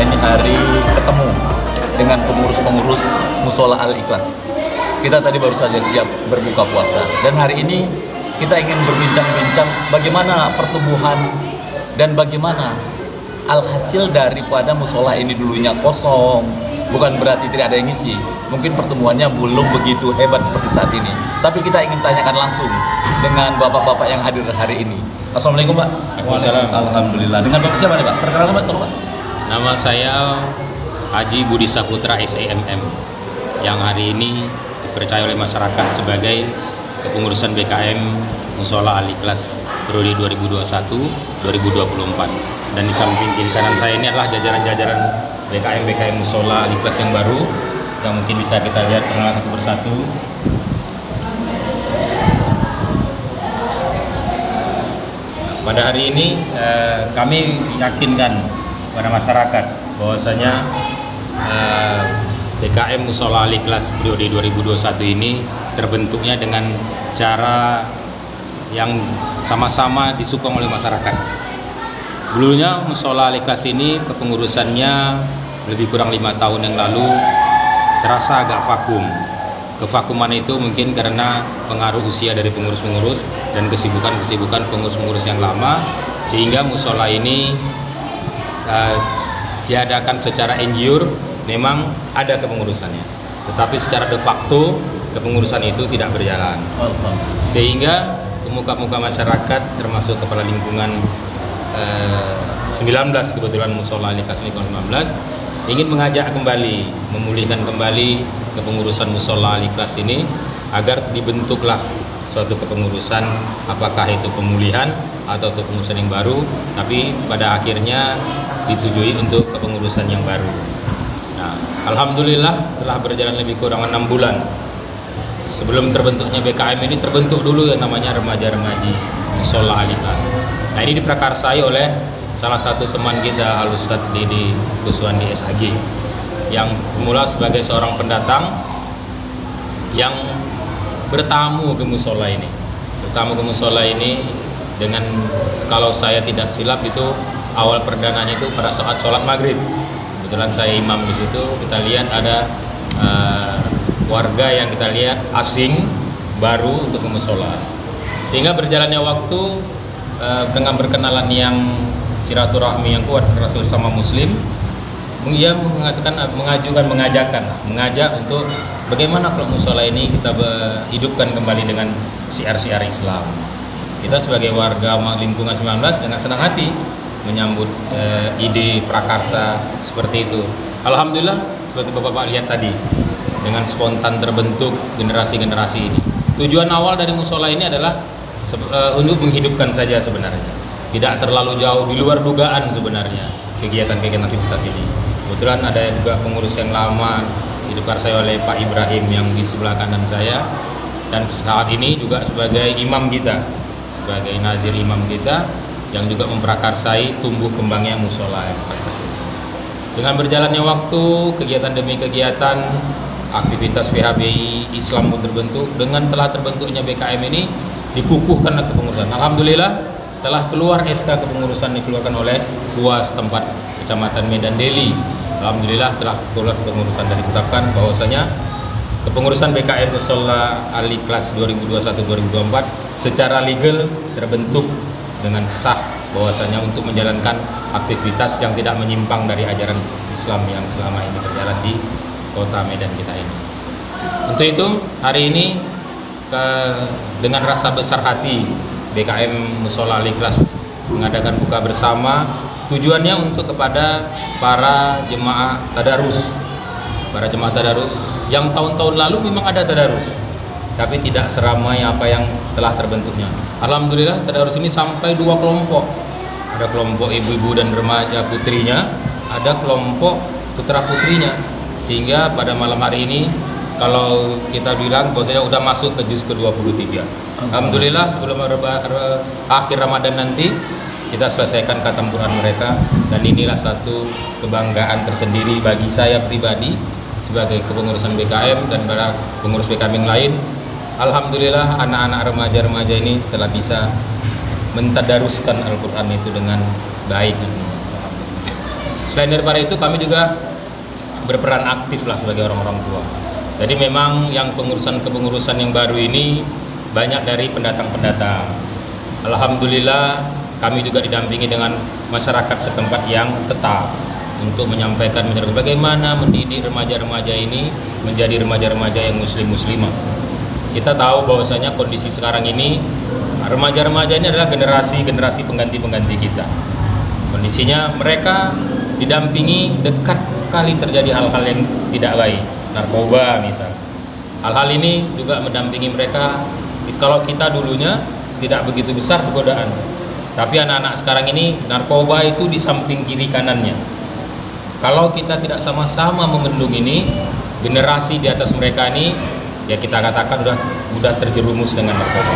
ini hari ketemu dengan pengurus-pengurus Musola Al-Ikhlas. Kita tadi baru saja siap berbuka puasa, dan hari ini kita ingin berbincang-bincang bagaimana pertumbuhan dan bagaimana alhasil daripada musola ini dulunya kosong. Bukan berarti tidak ada yang ngisi, mungkin pertumbuhannya belum begitu hebat seperti saat ini. Tapi kita ingin tanyakan langsung dengan bapak-bapak yang hadir hari ini. Assalamualaikum Pak. Waalaikumsalam. Alhamdulillah. Dengan Bapak siapa nih Pak? Perkenalkan Pak, tolong Pak. Nama saya Haji Budi Saputra SEMM, yang hari ini dipercaya oleh masyarakat sebagai kepengurusan BKM Musola Al-Ikhlas periode 2021-2024. Dan di samping kiri kanan saya ini adalah jajaran-jajaran BKM Musola Al-Ikhlas yang baru, yang mungkin bisa kita lihat perkenalan satu persatu. Pada hari ini kami yakinkan pada masyarakat bahwasanya BKM Musola Al-Ikhlas periode 2021 ini terbentuknya dengan cara yang sama-sama disokong oleh masyarakat. Dulunya Musola Al-Ikhlas ini kepengurusannya lebih kurang 5 tahun yang lalu terasa agak vakum. Kevakuman itu mungkin karena pengaruh usia dari pengurus-pengurus dan kesibukan-kesibukan pengurus-pengurus yang lama, sehingga musola ini diadakan secara NGO. Memang ada kepengurusannya, tetapi secara de facto kepengurusan itu tidak berjalan, sehingga pemuka-pemuka masyarakat termasuk kepala lingkungan 19 kebetulan Musola Al-Ikhlas ini 19 ingin mengajak kembali, memulihkan kembali kepengurusan Musola Al-Ikhlas ini agar dibentuklah suatu kepengurusan, apakah itu pemulihan atau kepengurusan yang baru, tapi pada akhirnya disetujui untuk kepengurusan yang baru. Nah, alhamdulillah telah berjalan lebih kurang 6 bulan. Sebelum terbentuknya BKM ini terbentuk dulu yang namanya remaja-remaji Musola Al-Ikhlas. Nah, ini diprakarsai oleh salah satu teman kita, Al-Ustadz Didi Kuswandi SHG, yang semula sebagai seorang pendatang yang bertamu ke musola ini. Bertamu ke musola ini dengan, kalau saya tidak silap itu awal perdananya itu pada saat sholat maghrib. Kebetulan saya imam di situ, kita lihat ada warga yang kita lihat asing baru untuk ke musola. Sehingga berjalannya waktu dengan berkenalan yang silaturahmi yang kuat Rasul sama Muslim, dia mengajak untuk bagaimana kalau musola ini kita hidupkan kembali dengan syiar-syiar Islam. Kita sebagai warga lingkungan 19 dengan senang hati menyambut ide prakarsa seperti itu. Alhamdulillah, seperti Bapak lihat tadi, dengan spontan terbentuk generasi-generasi ini. Tujuan awal dari musola ini adalah untuk menghidupkan saja sebenarnya, tidak terlalu jauh di luar dugaan sebenarnya kegiatan-kegiatan aktivitas ini. Kebetulan ada juga pengurus yang lama diprakarsai oleh Pak Ibrahim yang di sebelah kanan saya, dan saat ini juga sebagai imam kita, sebagai nazir imam kita yang juga memprakarsai tumbuh kembangnya musola Al-Ikhlas ini. Dengan berjalannya waktu, kegiatan demi kegiatan, aktivitas PHBI Islam pun terbentuk. Dengan telah terbentuknya BKM ini dikukuhkan kepengurusan. Alhamdulillah telah keluar SK kepengurusan dikeluarkan oleh UAS tempat Kecamatan Medan Deli. Alhamdulillah telah keluar kepengurusan dan ditetapkan bahwasanya kepengurusan BKM Musola Al-Ikhlas 2021-2024 secara legal terbentuk dengan sah, bahwasanya untuk menjalankan aktivitas yang tidak menyimpang dari ajaran Islam yang selama ini berjalan di kota Medan kita ini. Untuk itu hari ini dengan rasa besar hati BKM Musola Al-Ikhlas mengadakan buka bersama, tujuannya untuk kepada para jemaah tadarus yang tahun-tahun lalu memang ada tadarus, tapi tidak seramai apa yang telah terbentuknya. Alhamdulillah tadarus ini sampai 2 kelompok, ada kelompok ibu-ibu dan remaja putrinya, ada kelompok putra putrinya, sehingga pada malam hari ini kalau kita bilang bahwasanya udah masuk ke juz ke-23. Alhamdulillah sebelum akhir Ramadan nanti kita selesaikan khatam Quran mereka, dan inilah satu kebanggaan tersendiri bagi saya pribadi sebagai kepengurusan BKM dan para pengurus BKM yang lain. Alhamdulillah anak-anak remaja-remaja ini telah bisa mentadaruskan Al-Quran itu dengan baik. Selain daripada itu kami juga berperan aktif lah sebagai orang-orang tua. Jadi memang yang kepengurusan yang baru ini banyak dari pendatang-pendatang. Alhamdulillah kami juga didampingi dengan masyarakat setempat yang tetap untuk menyampaikan bagaimana mendidik remaja-remaja ini menjadi remaja-remaja yang muslim-muslimah. Kita tahu bahwasanya kondisi sekarang ini remaja-remaja ini adalah generasi pengganti kita. Kondisinya mereka didampingi dekat kali terjadi hal-hal yang tidak baik, narkoba misal. Hal-hal ini juga mendampingi mereka. Kalau kita dulunya tidak begitu besar godaan, tapi anak-anak sekarang ini narkoba itu di samping kiri kanannya. Kalau kita tidak sama-sama membendung ini, generasi di atas mereka ini, ya kita katakan udah terjerumus dengan narkoba.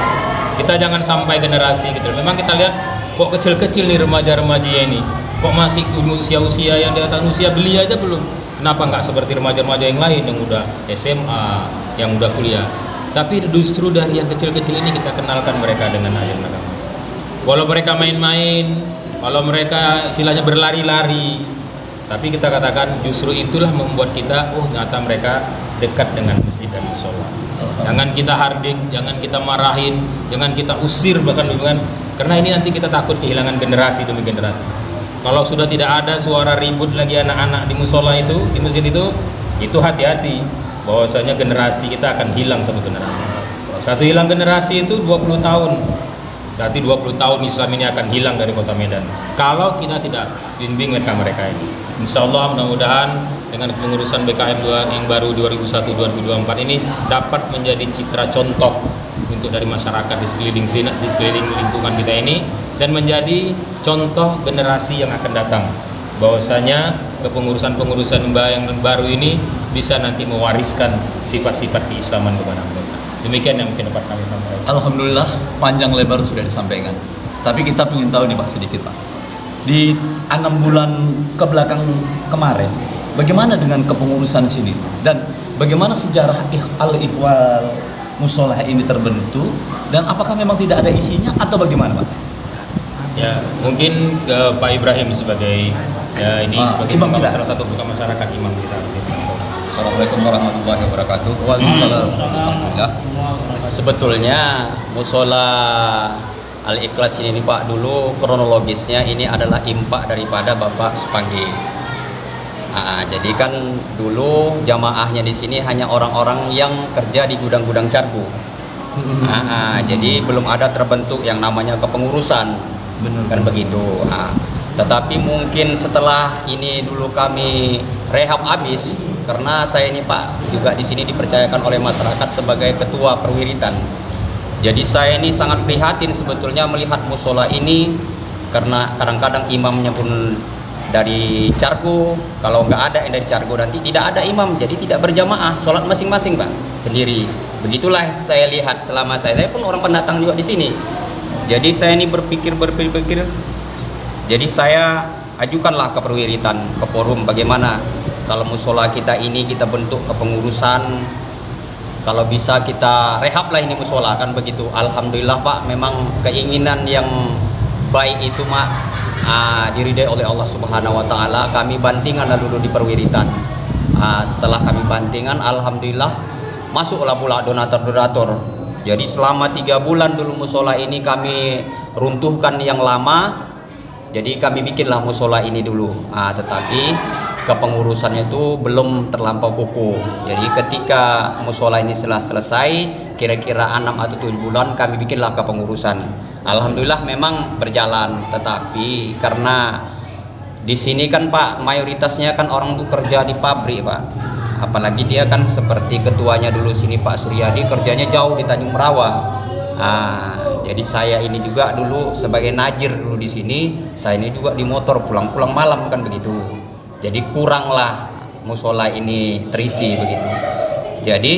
Kita jangan sampai generasi gitu. Memang kita lihat kok kecil-kecil nih remaja-remaja ini, kok masih usia-usia yang di atas usia beli aja belum. Kenapa nggak seperti remaja-remaja yang lain yang udah SMA, yang udah kuliah? Tapi justru dari yang kecil-kecil ini kita kenalkan mereka dengan ajaran agama. Walau mereka main-main, walau mereka istilahnya berlari-lari, tapi kita katakan justru itulah membuat kita, ternyata mereka dekat dengan masjid dan musola. Jangan kita hardik, jangan kita marahin, jangan kita usir bahkan karena ini nanti kita takut kehilangan generasi demi generasi. Kalau sudah tidak ada suara ribut lagi anak-anak di musola itu, di masjid itu hati-hati bahwasanya generasi kita akan hilang satu generasi. Satu hilang generasi itu 20 tahun. Berarti 20 tahun Islam ini akan hilang dari kota Medan kalau kita tidak bimbing mereka ini. Insya Allah mudah-mudahan dengan kepengurusan BKM yang baru 2001-2024 ini dapat menjadi citra contoh untuk dari masyarakat di sekeliling lingkungan kita ini, dan menjadi contoh generasi yang akan datang bahwasanya kepengurusan yang baru ini bisa nanti mewariskan sifat-sifat keislaman kepada mereka. Demikian yang mungkin dapat kami sampaikan. Alhamdulillah panjang lebar sudah disampaikan. Tapi kita ingin tahu nih Pak sedikit Pak. Di 6 bulan ke belakang kemarin, bagaimana dengan kepengurusan sini dan bagaimana sejarah Al-Ikhwal musola ini terbentuk, dan apakah memang tidak ada isinya atau bagaimana Pak? Ya mungkin Pak Ibrahim sebagai sebagai imam salah satu bukan masyarakat imam kita. Assalamualaikum warahmatullahi wabarakatuh. Alhamdulillah. Sebetulnya musola Al-Ikhlas ini Pak, dulu kronologisnya ini adalah impak daripada Bapak Supanggi. Jadi kan dulu jamaahnya di sini hanya orang-orang yang kerja di gudang-gudang cargo. Jadi belum ada terbentuk yang namanya kepengurusan. Benar. Kan begitu. Tetapi mungkin setelah ini dulu kami rehab habis, karena saya ini Pak juga di sini dipercayakan oleh masyarakat sebagai ketua perwiritan. Jadi saya ini sangat prihatin sebetulnya melihat musola ini, karena kadang-kadang imamnya pun dari cargo, kalau nggak ada yang dari cargo nanti tidak ada imam, jadi tidak berjamaah, sholat masing-masing Pak sendiri. Begitulah saya lihat selama saya pun orang pendatang juga di sini. Jadi saya ini berpikir, jadi saya ajukanlah ke perwiritan, ke forum, bagaimana kalau musola kita ini kita bentuk kepengurusan, kalau bisa kita rehab lah ini musola, kan begitu. Alhamdulillah Pak, memang keinginan yang baik itu Mak diridai oleh Allah Subhanahu wa taala. Kami bantingan dulu di perwiritan. Setelah kami bantingan, alhamdulillah masuklah pula donatur. Jadi selama 3 bulan dulu musola ini kami runtuhkan yang lama. Jadi kami bikinlah musola ini dulu. Tetapi kepengurusannya itu belum terlampau kukuh. Jadi ketika musola ini selesai, kira-kira 6 atau 7 bulan kami bikinlah kepengurusan. Alhamdulillah memang berjalan, tetapi karena di sini kan Pak mayoritasnya kan orang tuh kerja di pabrik Pak. Apalagi dia kan seperti ketuanya dulu sini Pak Suryadi kerjanya jauh di Tanjung Merawa. Jadi saya ini juga dulu sebagai najir dulu di sini, saya ini juga di motor pulang-pulang malam kan begitu. Jadi kuranglah musola ini terisi begitu. Jadi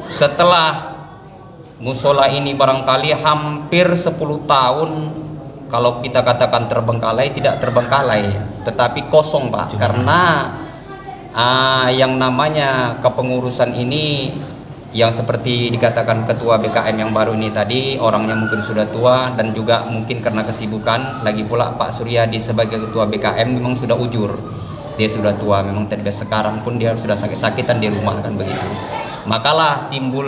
setelah musola ini barangkali hampir 10 tahun, kalau kita katakan terbengkalai, tidak terbengkalai, tetapi kosong Pak. Karena yang namanya kepengurusan ini, yang seperti dikatakan ketua BKM yang baru ini tadi, orangnya mungkin sudah tua dan juga mungkin karena kesibukan. Lagi pula Pak Suryadi sebagai ketua BKM memang sudah ujur. dia sudah tua, memang tidak sekarang pun dia sudah sakit-sakitan di rumah kan begitu. Makalah timbul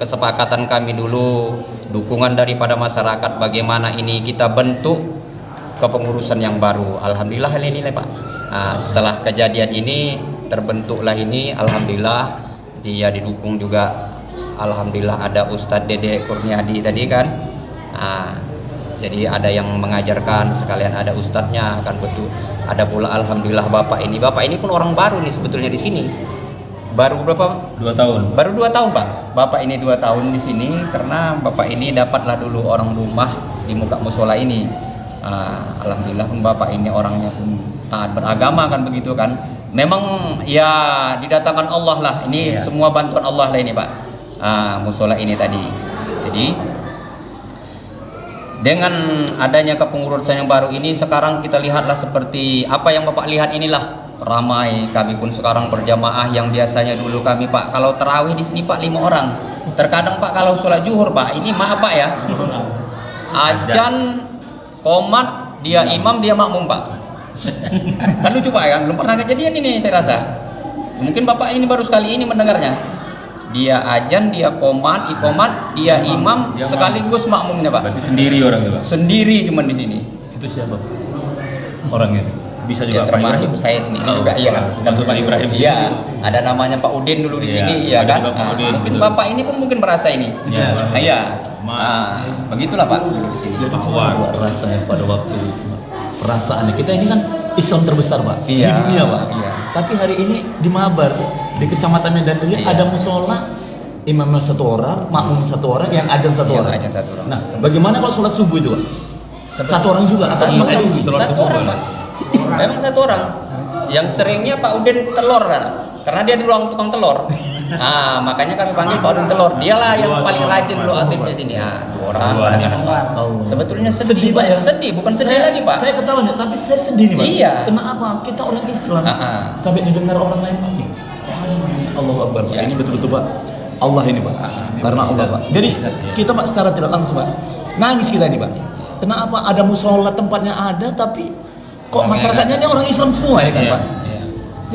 kesepakatan kami dulu, dukungan daripada masyarakat bagaimana ini kita bentuk kepengurusan yang baru. Alhamdulillah hal ini Pak. Nah, setelah kejadian ini terbentuklah ini, alhamdulillah dia didukung juga. Alhamdulillah ada Ustadz Dede Kurniadi tadi kan. Nah, jadi ada yang mengajarkan, sekalian ada ustadznya kan betul. Ada pula alhamdulillah bapak ini pun orang baru nih sebetulnya di sini. Baru berapa? 2 tahun. Baru 2 tahun Pak. Bapak ini 2 tahun di sini karena bapak ini dapatlah dulu orang rumah di muka musola ini. Alhamdulillah pun bapak ini orangnya pun taat beragama kan begitu kan. Memang ya didatangkan Allah lah. Ini semua bantuan Allah lah ini Pak. Musola ini tadi. Jadi dengan adanya kepengurusan yang baru ini, sekarang kita lihatlah seperti apa yang Bapak lihat inilah, ramai. Kami pun sekarang berjamaah yang biasanya dulu kami Pak kalau terawih di sini Pak 5 orang. Terkadang Pak kalau sholat zuhur Pak, ini maaf Pak ya, azan qomat dia imam dia makmum Pak. Kan lucu Pak ya, belum pernah kejadian ini saya rasa. Mungkin Bapak ini baru sekali ini mendengarnya. Dia azan, dia qomat, ikomat, dia imam sekaligus makmumnya Pak. Berarti sendiri orangnya Pak. Sendiri cuman di sini. Itu siapa orangnya? Bisa juga Ya, Pak termasuk Ibrahim. saya sendiri juga iya kan. Termasuk Pak Ibrahim. Iya, ada namanya Pak Udin dulu di Iya, sini ya ada kan. juga Pak Udin, Mungkin betul. Bapak ini pun mungkin merasa ini. Iya. Iya. Ma. Begitulah Pak dulu di sini. Jadi Pak coba Wan. rasanya pada waktu itu, perasaannya kita ini kan Islam terbesar Pak Iya, di dunia Pak. iya. Tapi hari ini di Mabar, di kecamatan Medan ini Iya. ada musola, imamnya 1 orang, makmum 1 orang, yang azan 1 Yang orang. azan 1 orang. Nah, bagaimana kalau sholat subuh itu Pak? 1 orang juga atau Satu imam orang, edisi? satu orang Pak. Memang 1 orang. Yang seringnya Pak Udin telur kan. Karena dia dulu orang tukang telur. Makanya kami panggil Pak Udin telur. Dialah yang paling rajin dulu aktif di sini. 2 orang kadang-kadang Pak. Oh. Sebetulnya Sedih, Pak, ya? Sedih, bukan sedih lagi Pak. Saya ketawa nih, tapi saya sedih nih Pak. Iya. Kenapa? Kita orang Islam. Sampai didengar orang lain Pak. Allahu Akbar. Pak. Ya. Ini betul-betul Pak. Allah ini Pak. Karena Allah Pak. Jadi kita Pak secara tidak langsung Pak. Nangis kita ini Pak. Kenapa ada musola tempatnya ada tapi kok masyarakatnya ini orang Islam semua ya kan Iya, Pak? iya.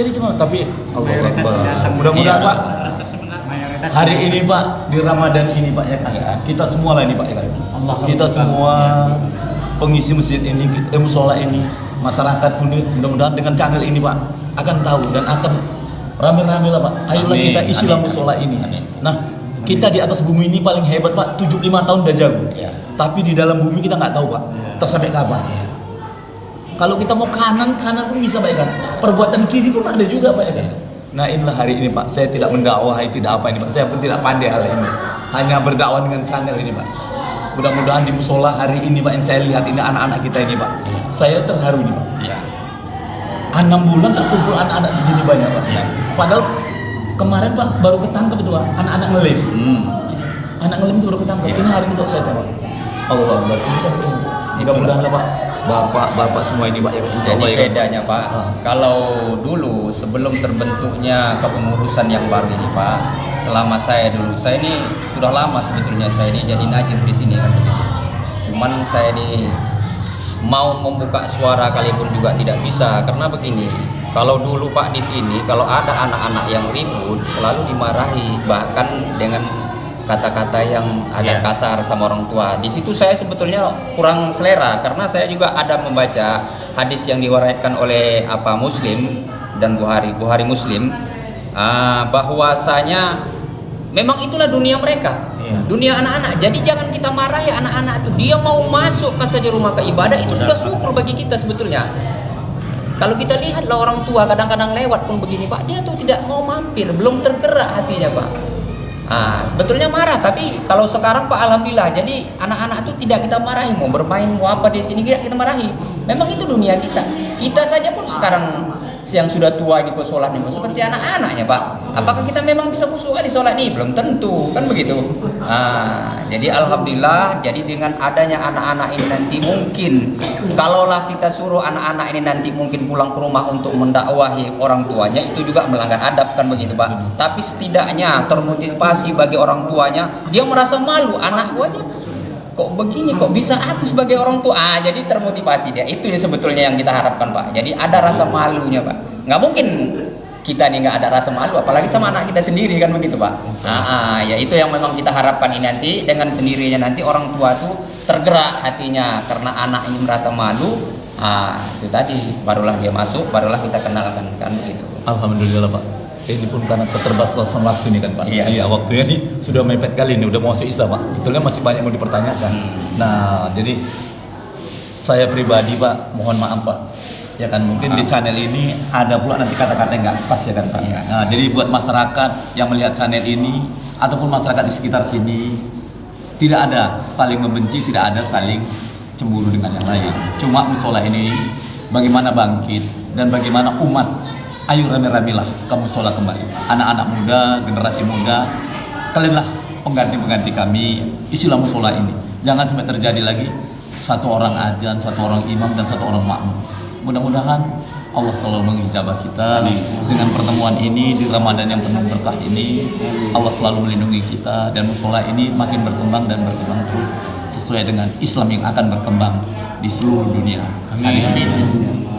Jadi cuma tapi Allahu Akbar. Mudah-mudahan Pak hari ini Pak di Ramadan ini Pak ya kan. Kita semua lah ini Pak ya kan. Kita semua pengisi masjid ini, musola ini, masyarakat pun mudah-mudahan dengan channel ini Pak akan tahu dan akan rame-rame lah Pak. Ayolah Amin. kita isilah Amin. musola ini. Amin. Nah, kita di atas bumi ini paling hebat Pak, 75 tahun udah jago. Iya. Tapi di dalam bumi kita nggak tahu Pak, tersampai kapan. Kalau kita mau kanan pun bisa Pak ya kan. Perbuatan kiri pun ada juga Pak ya kan. Nah inilah hari ini Pak, saya tidak mendakwahi tidak apa ini Pak, saya pun tidak pandai hal ini. Hanya berdakwah dengan channel ini Pak. Mudah-mudahan di musola hari ini Pak yang saya lihat ini anak-anak kita ini Pak. Saya terharu ini Pak. Iya. 6 bulan terkumpul anak-anak segini banyak Pak. Iya. Padahal kemarin Pak baru ketangkep itu Pak, anak-anak ngelim. Anak ngelim itu baru ketangkep. Ini hari ini untuk saya Pak. Allah Akbar. Ini kan mudah-mudahan lah Pak. Bapak semua ini Pak ya. Insya Allah Jadi ya, kan? bedanya Pak, kalau dulu sebelum terbentuknya kepengurusan yang baru ini Pak, selama saya ini sudah lama sebetulnya saya ini jadi najib di sini kan begitu. Cuman saya ini mau membuka suara kali pun juga tidak bisa karena begini. Kalau dulu Pak di sini kalau ada anak-anak yang ribut selalu dimarahi bahkan dengan kata-kata yang agak kasar sama orang tua. Di situ saya sebetulnya kurang selera karena saya juga ada membaca hadis yang diwariatkan oleh Muslim dan Bukhari Muslim bahwasanya memang itulah dunia mereka. Dunia anak-anak. Jadi jangan kita marahi anak-anak itu. Dia mau masuk ke saja rumah ke ibadah itu sudah syukur bagi kita sebetulnya. Kalau kita lihatlah orang tua kadang-kadang lewat pun begini Pak, dia tuh tidak mau mampir, belum tergerak hatinya Pak. Sebetulnya marah, tapi kalau sekarang Pak alhamdulillah, jadi anak-anak itu tidak kita marahi, mau bermain mau apa di sini tidak kita marahi. Memang itu dunia kita. Kita saja pun sekarang yang sudah tua ini sholat nih seperti anak-anaknya Pak. Apakah kita memang bisa khusyuk di sholat ini? Belum tentu, kan begitu. Jadi alhamdulillah, jadi dengan adanya anak-anak ini nanti mungkin kalaulah kita suruh anak-anak ini nanti mungkin pulang ke rumah untuk mendakwahi orang tuanya itu juga melanggar adab kan begitu Pak. Tapi setidaknya termotivasi bagi orang tuanya, dia merasa malu anak gua aja kok begini, kok bisa aku sebagai orang tua, jadi termotivasi dia. Itu ya sebetulnya yang kita harapkan, Pak. Jadi ada rasa malunya, Pak. Nggak mungkin kita nih nggak ada rasa malu, apalagi sama anak kita sendiri, kan begitu, Pak. Ya itu yang memang kita harapkan ini nanti, dengan sendirinya nanti orang tua tuh tergerak hatinya karena anak ini merasa malu. Itu tadi barulah dia masuk, barulah kita kenalkan, kan begitu. Alhamdulillah, Pak. Ini pun karena keterbatasan waktu ini kan, Pak. Iya. Waktunya nih sudah mepet kali ini, udah mau masuk Isya, Pak. Betulnya masih banyak mau dipertanyakan. Nah, jadi saya pribadi, Pak, mohon maaf, Pak. Ya kan, mungkin di channel ini ada pula nanti kata-kata yang nggak pas ya kan, Pak. Iya. Nah, jadi buat masyarakat yang melihat channel ini ataupun masyarakat di sekitar sini, tidak ada saling membenci, tidak ada saling cemburu dengan yang lain. Cuma musola ini bagaimana bangkit dan bagaimana umat, ayo rame-ramelah ke musola kembali. Anak-anak muda, generasi muda, kalianlah pengganti-pengganti kami, isilah musola ini. Jangan sampai terjadi lagi satu orang azan, satu orang imam, dan satu orang makmum. Mudah-mudahan Allah selalu mengijabah kita dengan pertemuan ini di Ramadan yang penuh berkah ini. Allah selalu melindungi kita dan musola ini makin berkembang dan berkembang terus sesuai dengan Islam yang akan berkembang di seluruh dunia. Amin.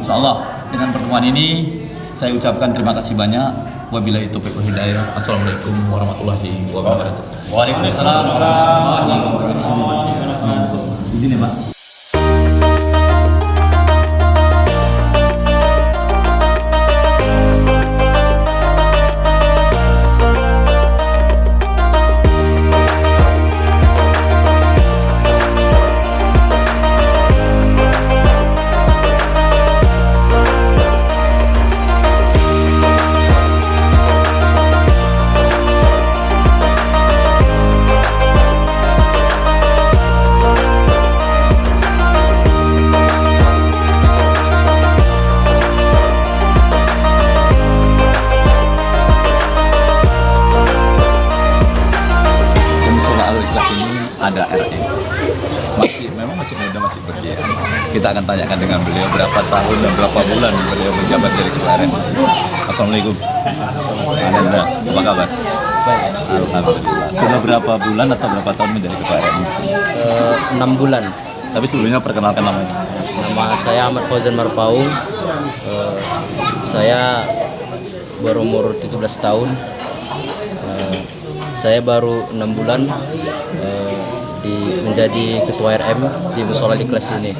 Insyaallah dengan pertemuan ini saya ucapkan terima kasih banyak. Wabillahi taufiq wal hidayah. Assalamualaikum warahmatullahi wabarakatuh. Waalaikumsalam warahmatullahi wabarakatuh. Izin ya, Pak. Ada RM, memang masih muda, masih belia. Kita akan tanyakan dengan beliau berapa tahun dan berapa bulan beliau menjabat dari ketua RM. Assalamualaikum. Anda, apa kabar? Baik. Alhamdulillah. Sudah berapa bulan atau berapa tahun menjadi ketua RM di sini? 6 bulan. Tapi sebelumnya perkenalkan namanya. Nama saya Ahmad Fauzan Marpaung. Saya baru umur 17 tahun. Saya baru 6 bulan menjadi ketua RM di musola di kelas ini.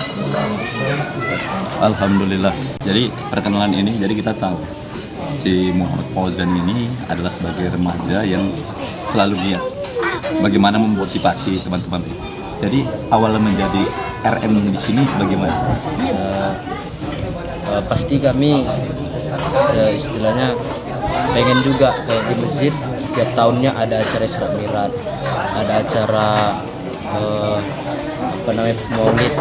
Alhamdulillah. Jadi perkenalan ini, jadi kita tahu si Muhammad Fauzan ini adalah sebagai remaja yang selalu giat bagaimana memotivasi teman-teman. Jadi awalnya menjadi RM di sini bagaimana? Pasti kami istilahnya pengen juga kayak di masjid setiap tahunnya ada acara Isra Mi'raj, ada acara Maulid.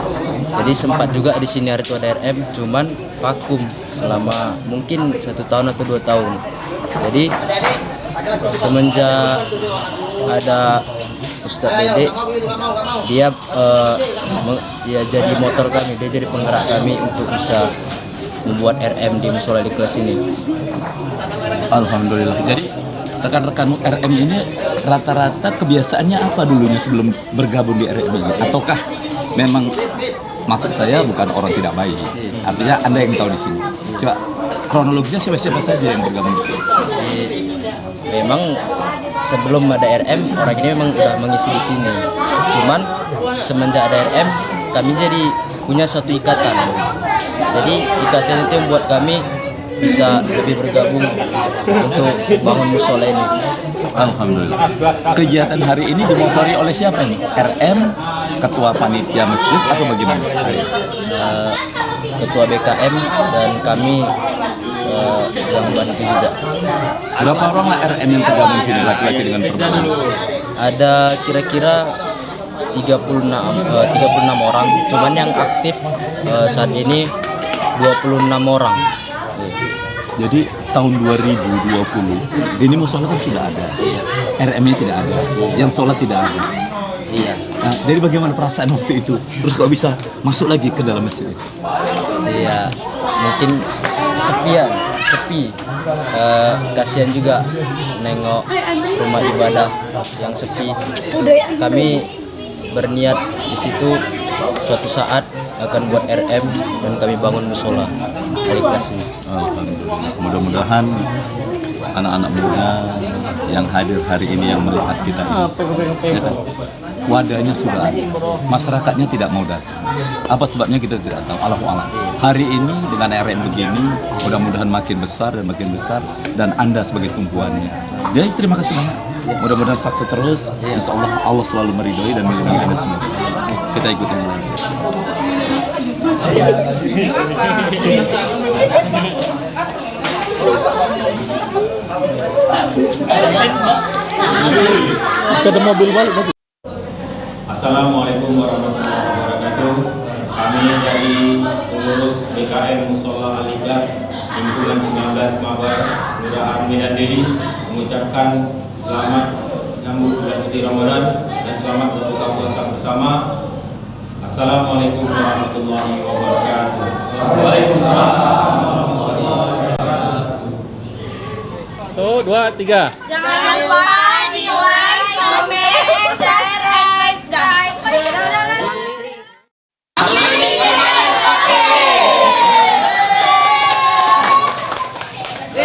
Jadi sempat juga di sini hari tua RM, cuman vakum selama mungkin 1 tahun atau 2 tahun. Jadi semenjak ada Ustadz Dede, dia jadi motor kami, dia jadi penggerak kami untuk bisa membuat RM di musola di kelas ini. Alhamdulillah. Jadi rekan-rekan RM ini rata-rata kebiasaannya apa dulunya sebelum bergabung di RM ini? Ataukah memang, maksud saya bukan orang tidak baik, artinya Anda yang tahu di sini. Coba kronologisnya siapa-siapa saja yang bergabung di sini? Memang sebelum ada RM, orang ini memang udah mengisi di sini. Cuman semenjak ada RM, kami jadi punya satu ikatan. Jadi ikatan itu membuat kami bisa lebih bergabung untuk bangun musola ini. Alhamdulillah. Kegiatan hari ini dimotori oleh siapa nih? RM, ketua panitia masjid atau bagaimana? Ketua BKM dan kami yang bantu juga. Berapa orang lah RM yang tergabung di sini, laki-laki dengan perempuan? Ada kira-kira 36 orang. Cuman yang aktif saat ini 26 orang. Jadi tahun 2020 ini musola kan sudah ada, RM-nya tidak ada, yang sholat tidak ada. Iya. Nah, jadi bagaimana perasaan waktu itu? Terus kok bisa masuk lagi ke dalam masjid? Iya. Mungkin sepi. Kasihan juga nengok rumah ibadah yang sepi. Kami berniat di situ suatu saat akan buat RM dan kami bangun musola Al-Ikhlas ini. Alhamdulillah. Mudah-mudahan anak-anak muda yang hadir hari ini yang melihat kita ini, ya kan, wadahnya sudah ada, masyarakatnya tidak mau datang. Apa sebabnya kita tidak tahu, Allahu a'lam. Hari ini dengan RM begini, mudah-mudahan makin besar dan Anda sebagai tumpuannya. Jadi terima kasih banyak. Mudah-mudahan sukses terus. Insya Allah selalu meridhoi dan melindungi Anda semua. Kita ikutin lagi. Assalamualaikum warahmatullahi wabarakatuh. Kami dari pengurus BKM Musola Al-Ikhlas Lingkungan 19 Mabar Kelurahan Medan Deli mengucapkan selamat menyambut bulan suci Ramadan dan selamat berbuka puasa bersama. Assalamualaikum warahmatullahi wabarakatuh. Satu, dua, tiga. Jangan lupa